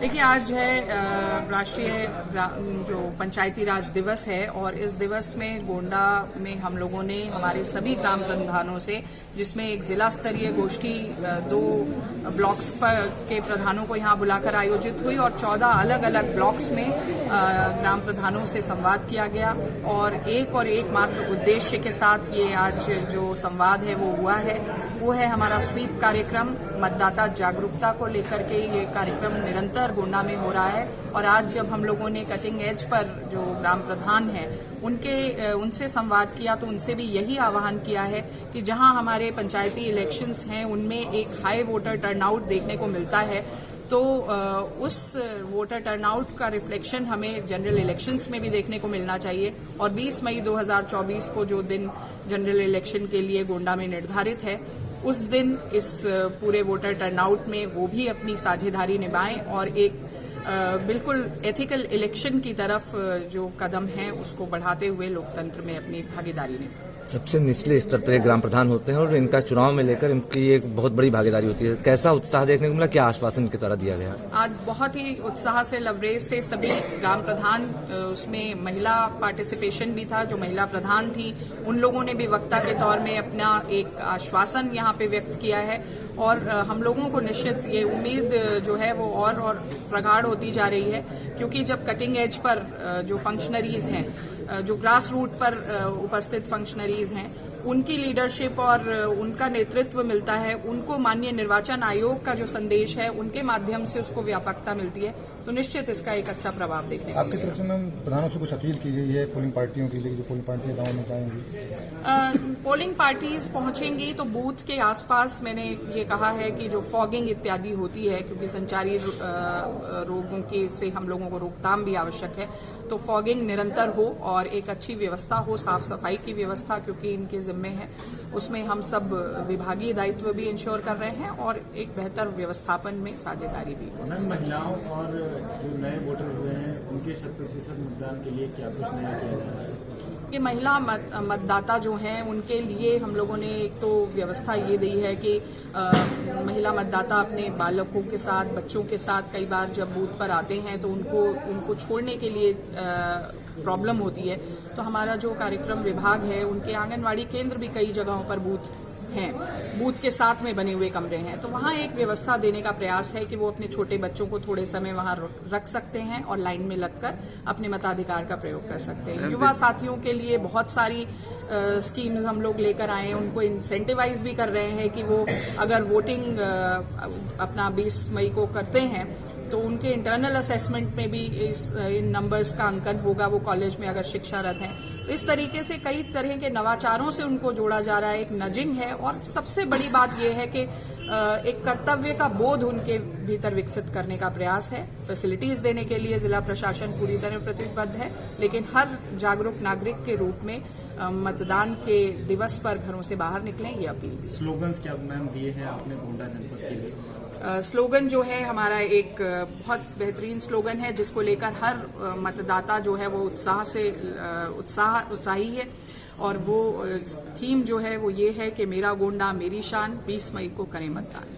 देखिए, आज है राष्ट्रीय जो पंचायती राज दिवस है और इस दिवस में गोंडा में हम लोगों ने हमारे सभी ग्राम प्रधानों से, जिसमें एक जिला स्तरीय गोष्ठी 2 ब्लॉक्स के प्रधानों को यहाँ बुलाकर आयोजित हुई और 14 अलग अलग ब्लॉक्स में ग्राम प्रधानों से संवाद किया गया और एक मात्र उद्देश्य के साथ ये आज जो संवाद है वो हुआ है, वो है हमारा स्वीप कार्यक्रम। मतदाता जागरूकता को लेकर के ये कार्यक्रम निरंतर गोंडा में हो रहा है और आज जब हम लोगों ने कटिंग एज पर जो ग्राम प्रधान हैं उनसे संवाद किया तो उनसे भी यही आह्वान किया है कि जहां हमारे पंचायती इलेक्शंस हैं उनमें एक हाई वोटर टर्नआउट देखने को मिलता है, तो उस वोटर टर्नआउट का रिफ्लेक्शन हमें जनरल इलेक्शंस में भी देखने को मिलना चाहिए। और 20 मई 2024 को जो दिन जनरल इलेक्शन के लिए गोंडा में निर्धारित है, उस दिन इस पूरे वोटर टर्नआउट में वो भी अपनी साझेदारी निभाएं और एक बिल्कुल एथिकल इलेक्शन की तरफ जो कदम है उसको बढ़ाते हुए लोकतंत्र में अपनी भागीदारी निभाएं। सबसे निचले स्तर पर ग्राम प्रधान होते हैं और इनका चुनाव में लेकर इनकी एक बहुत बड़ी भागीदारी होती है। कैसा उत्साह देखने को मिला, क्या आश्वासन के द्वारा दिया गया? आज बहुत ही उत्साह से लबरेज थे सभी ग्राम प्रधान, उसमें महिला पार्टिसिपेशन भी था। जो महिला प्रधान थी उन लोगों ने भी वक्ता के तौर में अपना एक आश्वासन यहाँ पे व्यक्त किया है और हम लोगों को निश्चित ये उम्मीद जो है वो और प्रगाढ़ होती जा रही है, क्योंकि जब कटिंग एज पर जो फंक्शनरीज हैं, जो ग्रास रूट पर उपस्थित फंक्शनरीज हैं, उनकी लीडरशिप और उनका नेतृत्व मिलता है, उनको माननीय निर्वाचन आयोग का जो संदेश है उनके माध्यम से उसको व्यापकता मिलती है, तो निश्चित इसका एक अच्छा प्रभाव देखने को आपकी तरफ से मैम प्रधानों से कुछ अपील की गई है पोलिंग पार्टियों के लिए, जो पोलिंग पार्टियां गाँव में जाएंगी? पोलिंग पार्टीज पहुंचेंगी तो बूथ के आसपास मैंने ये कहा है कि जो फॉगिंग इत्यादि होती है, क्योंकि संचारी रोगों की से हम लोगों को रोकथाम भी आवश्यक है, तो फॉगिंग निरंतर हो और एक अच्छी व्यवस्था हो, साफ सफाई की व्यवस्था क्योंकि इनके जिम्मे है, उसमें हम सब विभागीय दायित्व भी इंश्योर कर रहे हैं और एक बेहतर व्यवस्थापन में साझेदारी भी हो। महिलाओं और जो नए वोटर हुए हैं उनके 100% मतदान के लिए क्या कुछ नया किया जा रहा है? ये महिला मतदाता जो हैं उनके लिए हम लोगों ने एक तो व्यवस्था ये दी है कि महिला मतदाता अपने बालकों के साथ, बच्चों के साथ कई बार जब बूथ पर आते हैं तो उनको छोड़ने के लिए प्रॉब्लम होती है, तो हमारा जो कार्यक्रम विभाग है उनके आंगनवाड़ी केंद्र भी कई जगहों पर बूथ हैं, बूथ के साथ में बने हुए कमरे हैं, तो वहाँ एक व्यवस्था देने का प्रयास है कि वो अपने छोटे बच्चों को थोड़े समय वहाँ रख सकते हैं और लाइन में लगकर अपने मताधिकार का प्रयोग कर सकते हैं। युवा साथियों के लिए बहुत सारी स्कीम्स हम लोग लेकर आए हैं, उनको इंसेंटिवाइज भी कर रहे हैं कि वो अगर वोटिंग अपना 20 मई को करते हैं तो उनके इंटरनल असेसमेंट में भी इन नंबर्स का अंकन होगा, वो कॉलेज में अगर शिक्षारत हैं, तो इस तरीके से कई तरह के नवाचारों से उनको जोड़ा जा रहा है, एक नजिंग है। और सबसे बड़ी बात यह है कि एक कर्तव्य का बोध उनके भीतर विकसित करने का प्रयास है। फैसिलिटीज देने के लिए जिला प्रशासन पूरी तरह प्रतिबद्ध है, लेकिन हर जागरूक नागरिक के रूप में मतदान के दिवस पर घरों से बाहर निकलें, ये अपील भी। स्लोगन्स क्या मैम दिए हैं आपने गोंडा जनपद के लिए? स्लोगन जो है हमारा एक बहुत बेहतरीन स्लोगन है जिसको लेकर हर मतदाता जो है वो उत्साही है और वो थीम जो है वो ये है कि मेरा गोंडा मेरी शान, 20 मई को करें मतदान।